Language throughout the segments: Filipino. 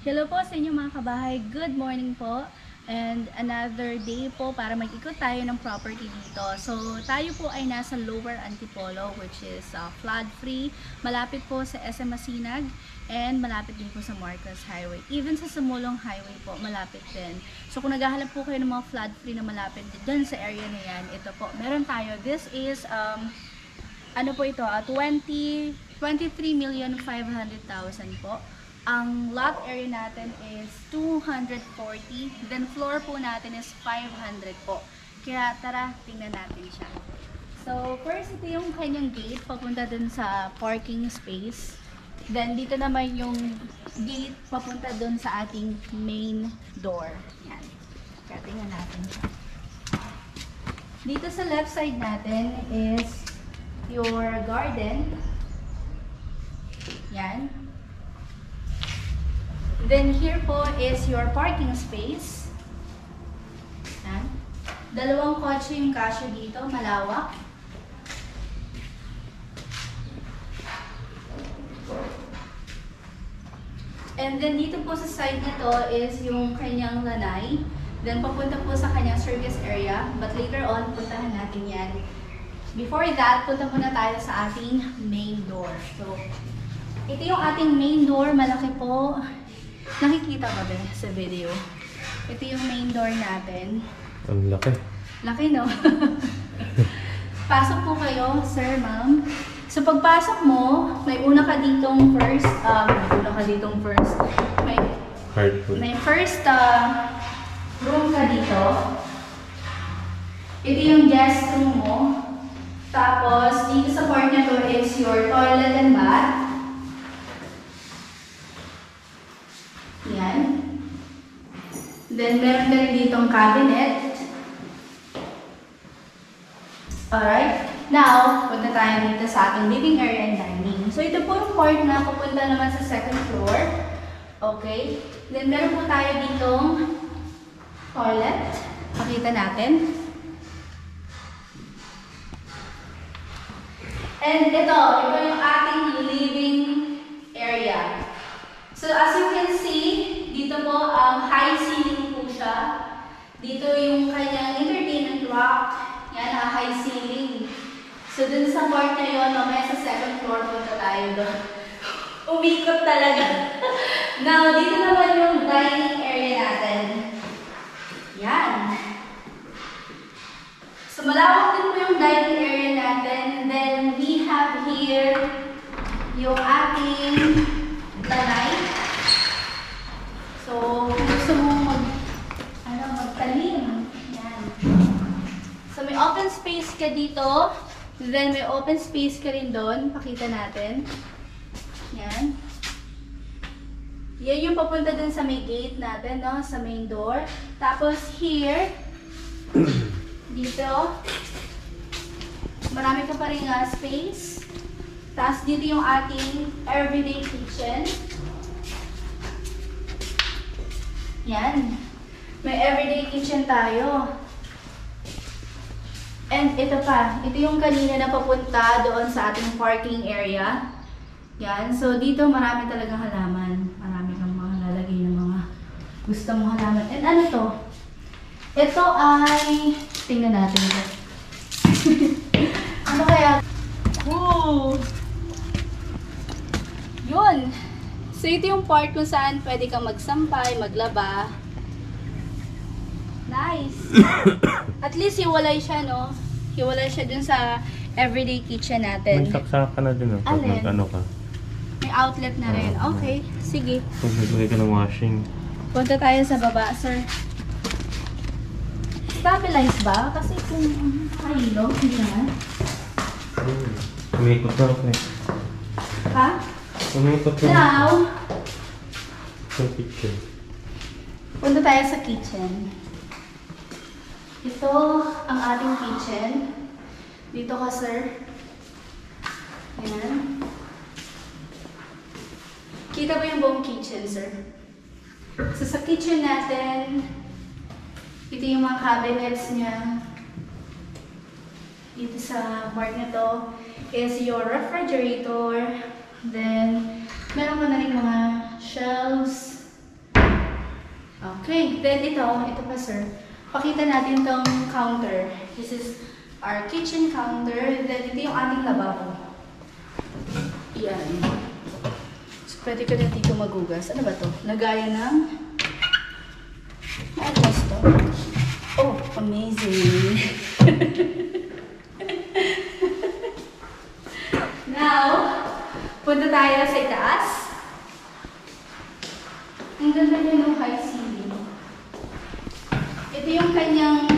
Hello po sa inyo mga kabahay. Good morning po. And another day po para mag-ikot tayo ng property dito. So tayo po ay nasa Lower Antipolo, which is flood free. Malapit po sa SM Masinag and malapit din po sa Marcos Highway. Even sa Sumulong Highway po, malapit din. So kung naghahanap po kayo ng mga flood free na malapit din sa area na yan, ito po, meron tayo. This is ano po ito, 23,500,000 po. Ang lot area natin is 240, then floor po natin is 500 po. Kaya tara, tingnan natin siya. So first, ito yung kanyang gate papunta dun sa parking space. Then dito naman yung gate papunta dun sa ating main door. Yan. Kaya tingnan natin siya. Dito sa left side natin is your garden. Yan. Then here po is your parking space. Yan. Dalawang kotse yung kasya dito, malawak. And then dito po sa side nito is yung kanyang lanay. Then papunta po sa kanyang service area. But later on, puntahan natin yan. Before that, punta muna tayo sa ating main door. So, ito yung ating main door. Malaki po. Nakikita ba ba sa video? Ito yung main door natin. Ang laki. Laki, no? Pasok po kayo, sir, ma'am. So, pagpasok mo, may una ka ditong first, may first room ka dito. Ito yung guest room mo. Tapos, dito sa part na to is your toilet and bath. Yan. Then, meron ka rin ditong cabinet. Alright. Now, punta tayo dito sa ating living area and dining. So, ito po yung part na pupunta naman sa second floor. Okay. Then, meron po tayo ditong toilet. Pakita natin. And ito yung ating living area. So, as you can see, dito po, high ceiling po siya. Dito yung kanyang entertainment rack. Yan, high ceiling. So, dun sa part na yun, mamaya sa second floor, punta tayo doon. Umikot talaga. Now, dito naman yung dining area natin. Yan. So, malawak din po yung dining area natin. Then, we have here yung ating lanay. So, kung gusto mo magtalim. Yan. So, may open space ka dito. Then, may open space ka rin doon. Pakita natin. Yan. Yan yung papunta dun sa may gate natin, no? Sa main door. Tapos, here, dito, marami ka pa rin space. Tapos, dito yung ating everyday kitchen. Yan. May everyday kitchen tayo. And ito pa. Ito yung kanina na papunta doon sa ating parking area. Yan. So, dito marami talagang halaman. Marami kang mga lalagay ng mga gusto mong halaman. And ano to? Ito ay... Tingnan natin ito. Ano kaya? Woo! Yun! So, ito yung part kung saan pwede kang magsampay, maglaba. Nice! At least hiwalay siya, no? Hiwalay siya dun sa everyday kitchen natin. May saksakan na din, pag mag-ano ka. May outlet na rin. Okay, sige. Pag naglagay ka ng washing. Punta tayo sa baba, sir. Stabilize ba? Kasi kung kahilo, hindi naman. Umikot na ako eh. Ha? Umikot na. Now, Sa kitchen. punta tayo sa kitchen. Ito ang ating kitchen. Dito ka, sir. Ayan. Kita mo yung buong kitchen, sir. So, sa kitchen natin, ito yung mga cabinets niya. Dito sa part na to is your refrigerator. Then, meron ka na rin mga shelves. Then ito pa sir. Pakita natin tong counter. This is our kitchen counter. Then ito yung ating lababo. Yan. So, pwede ka na dito magugas. Ano ba to? Lagaya ng... Ano ba to? Oh, amazing! Now, punta tayo sa itaas. Ang ganda niya ng high ceiling. Ito yung kanyang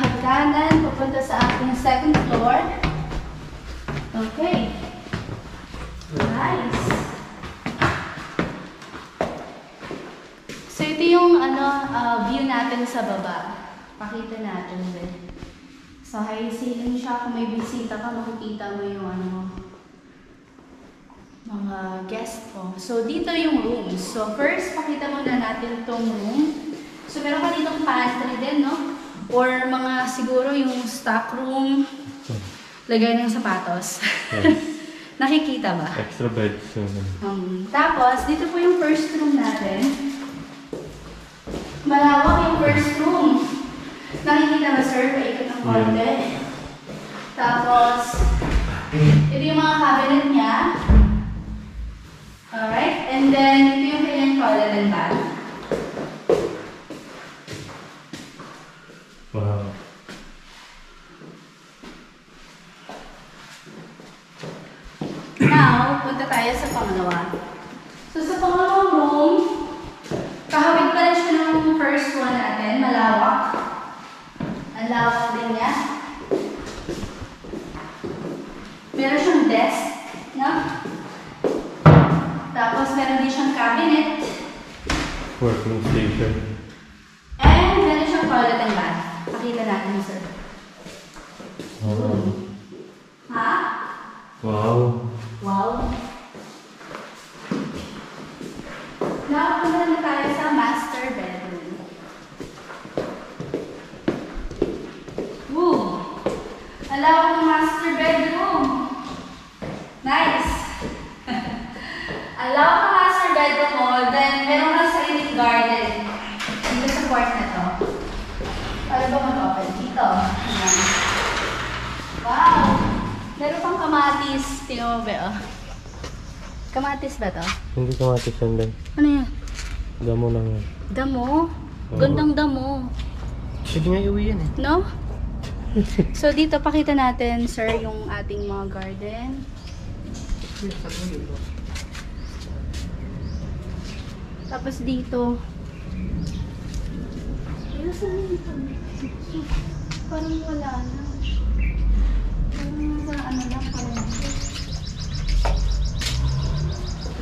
hagdanan papunta sa ating second floor. Okay. Nice. So ito yung view natin sa baba. Pakita natin din. So high ceiling siya. Kung may bisita ka, makikita mo yung mga guest ko. So dito yung rooms. So first, pakita muna natin itong room. So meron ka ditong pantry din, no? Or mga siguro yung stock room. Lagay ng sapatos. Yes. Nakikita ba? Extra bed. So, Tapos, dito po yung first room natin. Malawak yung first room. Nakikita ba, sir? Paikot ng konti. Tapos, ito yung mga cabinet niya. Alright. And then, ito yung kanyang toilet and bath. wow. Now, punta tayo sa pangalawa. So, sa pangalawang room, kahawig pa rin siya ng first one natin. Malawak. Ang lawak din niya. Meron siyang desk, no? Tapos, meron din siyang cabinet. Working station. And, meron siyang toilet and bath. Pakita natin, sir. Wow. Ha? Wow. Wow. Now, punta na tayo sa master bedroom. Woo! Alawak ng master bedroom. Nice! Alawak ng master bedroom mo, then meron ka sariling garden. Dito sa court na to. Para ba mag-open? Dito. Ayan. Wow! Meron pang kamatis. Tingnan mo ba, oh? Kamatis ba to? Hindi kamatis yan din. Ano yan? Damo lang yan. Damo? Gandang damo. Pwede nga iuwi yan eh. No? So, dito pakita natin, sir, yung ating mga garden. Tapos dito. Parang wala na.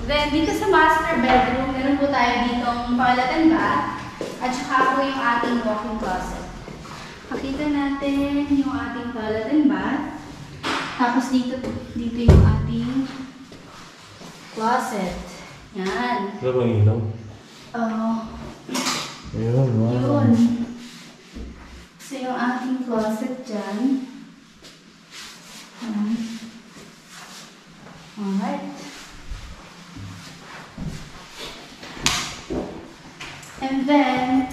Then, dito sa master bedroom, meron po tayo ditong toilet and bath. At saka po yung ating walk-in closet. Pakita natin yung ating toilet and bath. Tapos dito yung ating closet. Yan. Wala bang ilaw? Oo. Ayun, wow. Yun. So, yung ating closet dyan. Ayan. Alright. And then,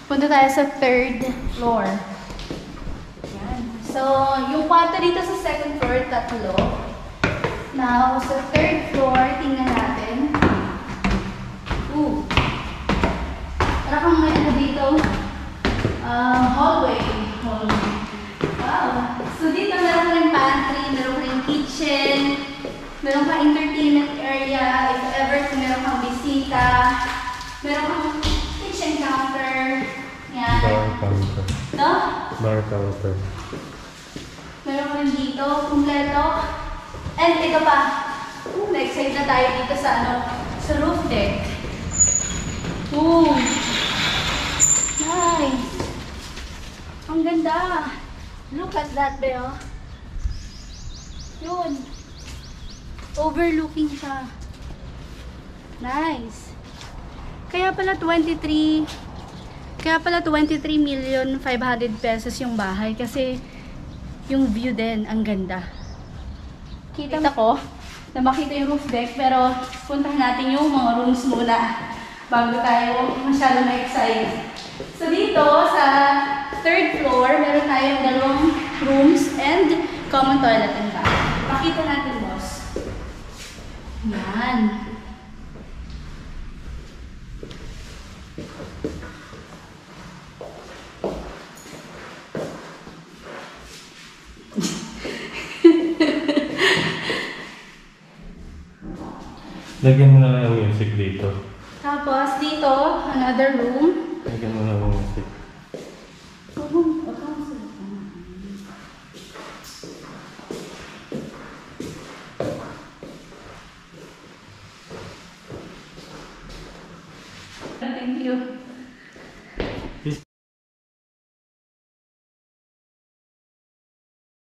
punta tayo sa third floor. Ayan. So, yung kwarto dito sa second floor, tatlo. Now, sa third floor, tingnan natin. Ooh. Para kang may ano dito, hallway. Wow. So dito meron ka rin pantry, meron ka rin kitchen, meron ka entertainment area, if ever kung meron kang bisita, meron kang kitchen counter. Yan. Bar counter. No? Bar counter. Meron ka rin dito, kumpleto. And ito pa. Na-excite na tayo dito sa sa roof deck. Ooh. Nice. Ang ganda. Look at that, Beo. Yun. Overlooking siya. Nice. Kaya pala 23 million 500 pesos yung bahay kasi yung view din, ang ganda. Kita ko na makita yung roof deck pero puntahan natin yung mga rooms muna. bago tayo masyado na-excite. So dito, sa third floor, meron tayong dalawang rooms and common toilet and bath. Pakita natin, boss. Yan. Lagyan mo na lang yung music dito. Tapos dito, another room. Lagyan mo na lang yung music.